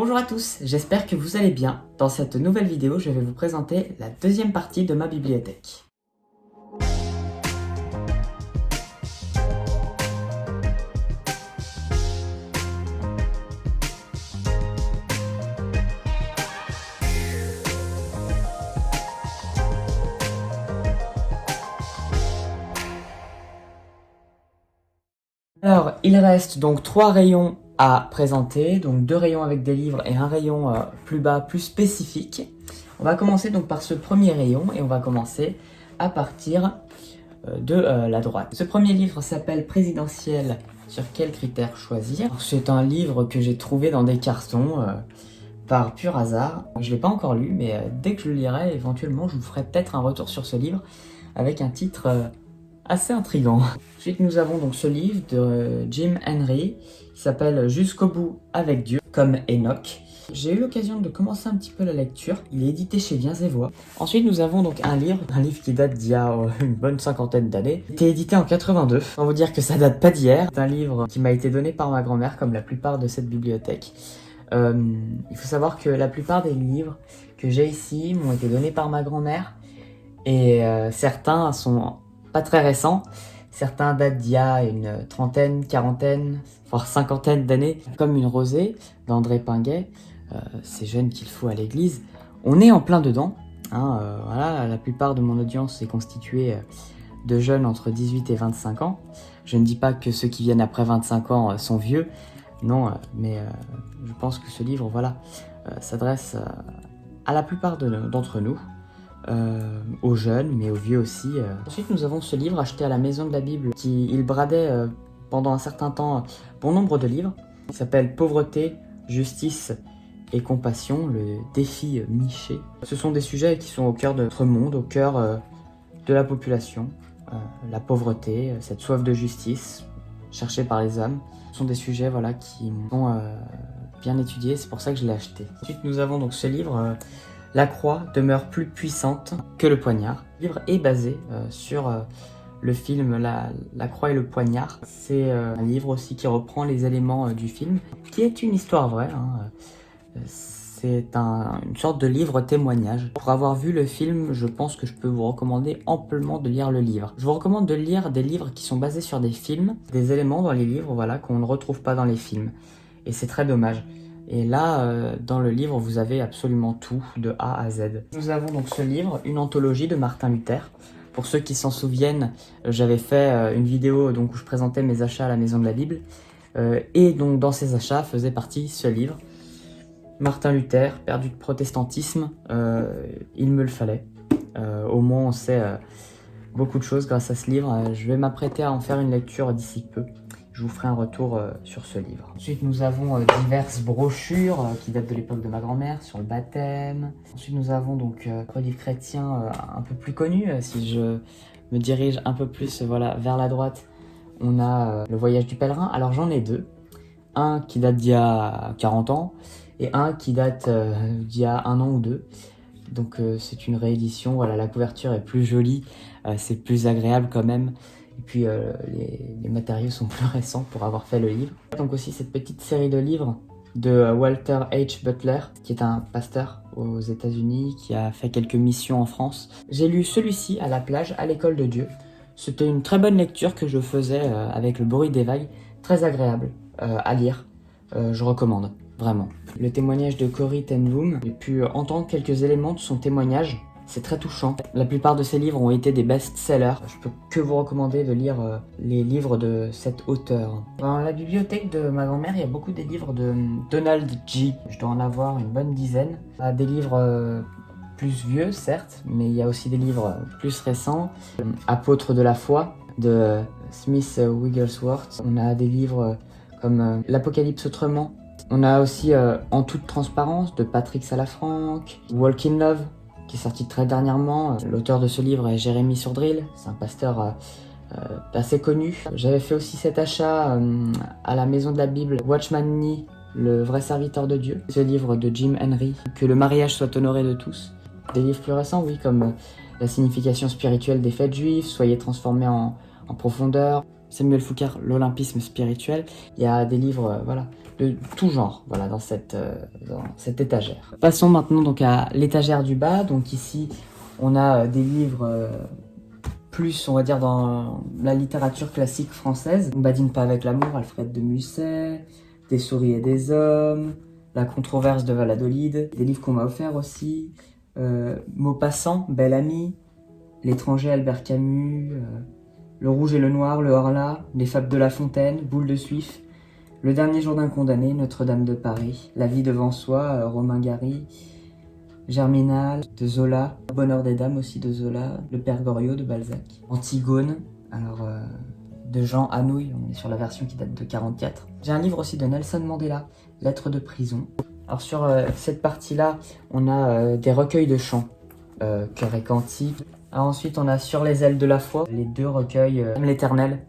Bonjour à tous, j'espère que vous allez bien. Dans cette nouvelle vidéo, je vais vous présenter la deuxième partie de ma bibliothèque. Alors, il reste donc 3 rayons à présenter, donc 2 rayons avec des livres et un rayon plus bas, plus spécifique. On va commencer donc par ce premier rayon et on va commencer à partir de la droite. Ce premier livre s'appelle Présidentiel, sur quels critères choisir. C'est un livre que j'ai trouvé dans des cartons par pur hasard. Je ne l'ai pas encore lu, mais dès que je le lirai, éventuellement, je vous ferai peut-être un retour sur ce livre avec un titre assez intriguant. Ensuite, nous avons donc ce livre de Jim Henry qui s'appelle Jusqu'au bout avec Dieu, comme Enoch. J'ai eu l'occasion de commencer un petit peu la lecture. Il est édité chez Viens et Voix. Ensuite, nous avons donc un livre qui date d'il y a une bonne cinquantaine d'années. Il était édité en 82. On va vous dire que ça date pas d'hier. C'est un livre qui m'a été donné par ma grand-mère, comme la plupart de cette bibliothèque. Il faut savoir que la plupart des livres que j'ai ici m'ont été donnés par ma grand-mère. Et certains sont pas très récents. Certains datent d'il y a une trentaine, quarantaine, voire cinquantaine d'années. Comme Une rosée d'André Pinguet, C'est jeune qu'il faut à l'église. On est en plein dedans. Voilà, la plupart de mon audience est constituée de jeunes entre 18 et 25 ans. Je ne dis pas que ceux qui viennent après 25 ans sont vieux. Non, mais je pense que ce livre s'adresse à la plupart d'entre nous. Aux jeunes, mais aux vieux aussi. Ensuite, nous avons ce livre acheté à la Maison de la Bible il bradait pendant un certain temps bon nombre de livres. Il s'appelle Pauvreté, Justice et Compassion, le défi Miché. Ce sont des sujets qui sont au cœur de notre monde, au cœur de la population. La pauvreté, cette soif de justice cherchée par les hommes. Ce sont des sujets qui sont bien étudiés, c'est pour ça que je l'ai acheté. Ensuite, nous avons donc ce livre La croix demeure plus puissante que le poignard. Le livre est basé sur le film La croix et le poignard. C'est un livre aussi qui reprend les éléments du film, qui est une histoire vraie. C'est une sorte de livre témoignage. Pour avoir vu le film, je pense que je peux vous recommander amplement de lire le livre. Je vous recommande de lire des livres qui sont basés sur des films, des éléments dans les livres qu'on ne retrouve pas dans les films. Et c'est très dommage. Et là, dans le livre, vous avez absolument tout, de A à Z. Nous avons donc ce livre, une anthologie de Martin Luther. Pour ceux qui s'en souviennent, j'avais fait une vidéo où je présentais mes achats à la Maison de la Bible. Et donc dans ces achats faisait partie ce livre. Martin Luther, père du protestantisme, il me le fallait. Au moins on sait beaucoup de choses grâce à ce livre. Je vais m'apprêter à en faire une lecture d'ici peu. Je vous ferai un retour sur ce livre. Ensuite, nous avons diverses brochures qui datent de l'époque de ma grand-mère sur le baptême. Ensuite, nous avons donc un livre chrétien un peu plus connu. Si je me dirige un peu plus vers la droite, on a Le Voyage du pèlerin. Alors, j'en ai deux. Un qui date d'il y a 40 ans et un qui date d'il y a 1 an ou 2. Donc, c'est une réédition. Voilà, la couverture est plus jolie. C'est plus agréable quand même. Et puis les matériaux sont plus récents pour avoir fait le livre. Donc aussi cette petite série de livres de Walter H. Butler, qui est un pasteur aux États-Unis, qui a fait quelques missions en France. J'ai lu celui-ci à la plage, à l'école de Dieu. C'était une très bonne lecture que je faisais avec le bruit des vagues, très agréable à lire. Je recommande, vraiment. Le témoignage de Corrie ten Boom, j'ai pu entendre quelques éléments de son témoignage. C'est très touchant. La plupart de ces livres ont été des best-sellers. Je peux que vous recommander de lire les livres de cet auteur. Dans la bibliothèque de ma grand-mère, il y a beaucoup des livres de Donald G. Je dois en avoir une bonne dizaine. Des livres plus vieux, certes, mais il y a aussi des livres plus récents. Apôtre de la foi de Smith Wigglesworth. On a des livres comme L'Apocalypse autrement. On a aussi En toute transparence de Patrick Salafranc. Walk in Love, qui est sorti très dernièrement. L'auteur de ce livre est Jérémy Surdrill, c'est un pasteur assez connu. J'avais fait aussi cet achat à la Maison de la Bible, Watchman Nee, le vrai serviteur de Dieu. Ce livre de Jim Henry, Que le mariage soit honoré de tous. Des livres plus récents, oui, comme La signification spirituelle des fêtes juives, Soyez transformés en profondeur. Samuel Foucard, L'olympisme spirituel. Il y a des livres de tout genre, voilà, dans cette étagère. Passons maintenant donc à l'étagère du bas. Donc ici, on a des livres plus, on va dire, dans la littérature classique française. On badine pas avec l'amour, Alfred de Musset, Des souris et des hommes, La controverse de Valladolid, des livres qu'on m'a offerts aussi, Maupassant, Bel Ami, L'étranger, Albert Camus, Le rouge et le noir, Le Horla, Les fables de La Fontaine, Boule de Suif, Le dernier jour d'un condamné, Notre-Dame de Paris, La vie devant soi, Romain Gary, Germinal de Zola, Bonheur des dames aussi de Zola, Le Père Goriot de Balzac, Antigone, alors de Jean Anouilh, on est sur la version qui date de 44. J'ai un livre aussi de Nelson Mandela, Lettres de prison. Alors sur cette partie-là, on a des recueils de chants, chœurs et cantiques. Alors ensuite, on a Sur les ailes de la foi, les deux recueils l'Éternel.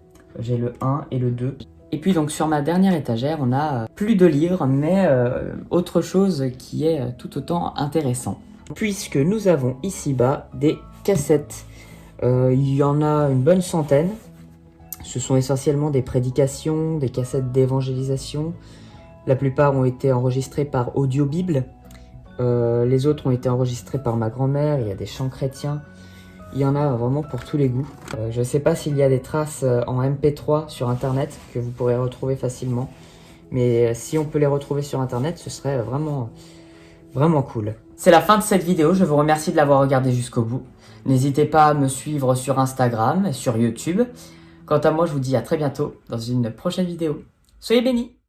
J'ai le 1 et le 2. Et puis donc sur ma dernière étagère, on a plus de livres, mais autre chose qui est tout autant intéressant. Puisque nous avons ici-bas des cassettes. Il y en a une bonne centaine. Ce sont essentiellement des prédications, des cassettes d'évangélisation. La plupart ont été enregistrées par Audiobible. Les autres ont été enregistrés par ma grand-mère. Il y a des chants chrétiens. Il y en a vraiment pour tous les goûts. Je ne sais pas s'il y a des traces en MP3 sur internet que vous pourrez retrouver facilement. Mais si on peut les retrouver sur internet, ce serait vraiment, vraiment cool. C'est la fin de cette vidéo. Je vous remercie de l'avoir regardé jusqu'au bout. N'hésitez pas à me suivre sur Instagram et sur YouTube. Quant à moi, je vous dis à très bientôt dans une prochaine vidéo. Soyez bénis!